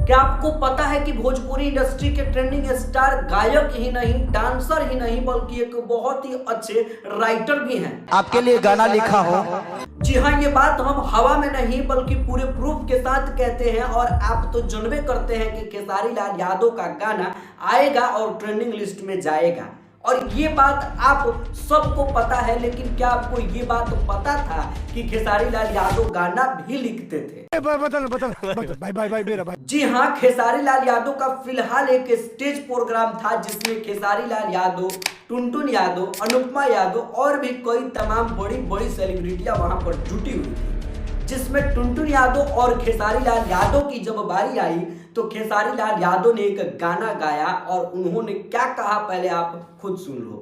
क्या आपको पता है कि भोजपुरी इंडस्ट्री के ट्रेंडिंग स्टार गायक ही नहीं, डांसर ही नहीं, बल्कि एक बहुत ही अच्छे राइटर भी हैं। आपके लिए गाना लिखा हो। जी हाँ, ये बात हम हवा में नहीं बल्कि पूरे प्रूफ के साथ कहते हैं। और आप तो जानबे करते हैं कि खेसारी लाल यादव का गाना आएगा और ट्रेंडिंग लिस्ट में जाएगा, और ये बात आप सबको पता है। लेकिन क्या आपको ये बात पता था कि खेसारी लाल यादव गाना भी लिखते थे? बदल भाई मेरा भाई। जी हाँ, खेसारी लाल यादव का फिलहाल एक स्टेज प्रोग्राम था जिसमें खेसारी लाल यादव, टुनटुन यादव, अनुपमा यादव और भी कई तमाम बड़ी बड़ी सेलिब्रिटियां वहां पर जुटी हुई थी, जिसमें टुनटुन यादव और खेसारी लाल यादव की जब बारी आई तो खेसारी लाल यादव ने एक गाना गाया, और उन्होंने क्या कहा पहले आप खुद सुन लो।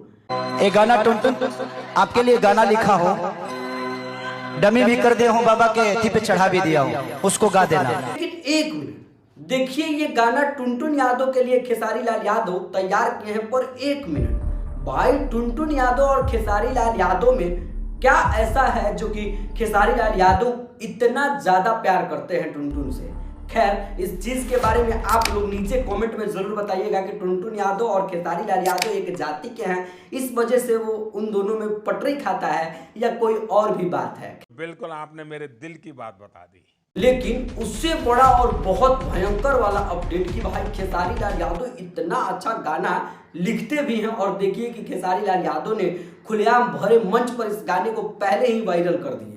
एक गाना टुनटुन आपके लिए गाना लिखा हो, डमी भी कर दे हो, बाबा के अथी पे चढ़ा भी दिया हो, उसको गा देना। लेकिन एक मिनट देखिए, ये गाना टुनटुन यादव के लिए खेसारी लाल यादव तैयार किए हैं, पर एक मिनट भाई, टुनटुन यादव और खेसारी लाल यादव में क्या ऐसा है जो कि खेसारी लाल यादव इतना ज्यादा प्यार करते हैं टुनटुन से? खैर, इस चीज के बारे में आप लोग नीचे कमेंट में जरूर बताइएगा कि टुनटुन यादव और खेसारी लाल यादव एक जाति के हैं, इस वजह से वो उन दोनों में पटरी खाता है, या कोई और भी बात है? बिल्कुल, आपने मेरे दिल की बात बता दी। लेकिन उससे बड़ा और बहुत भयंकर वाला अपडेट कि भाई खेसारी लाल यादव इतना अच्छा गाना लिखते भी हैं, और देखिए कि खेसारी लाल यादव ने खुलेआम भरे मंच पर इस गाने को पहले ही वायरल कर दिए।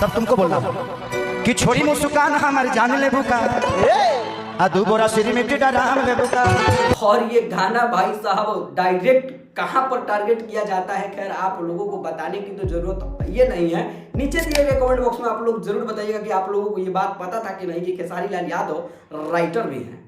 तब तुमको बोलना कि छोड़ी मुस्कान हमारे जान ले बुका, दू बोरा श्री मिट्टी डाराम ले बुका। और ये गाना भाई साहब डायरेक्ट कहां पर टारगेट किया जाता है, खैर आप लोगों को बताने की तो जरूरत ये नहीं है। नीचे दिए गए कमेंट बॉक्स में आप लोग जरूर बताइएगा कि आप लोगों को ये बात पता था कि नहीं कि खेसारी लाल यादव राइटर भी हैं।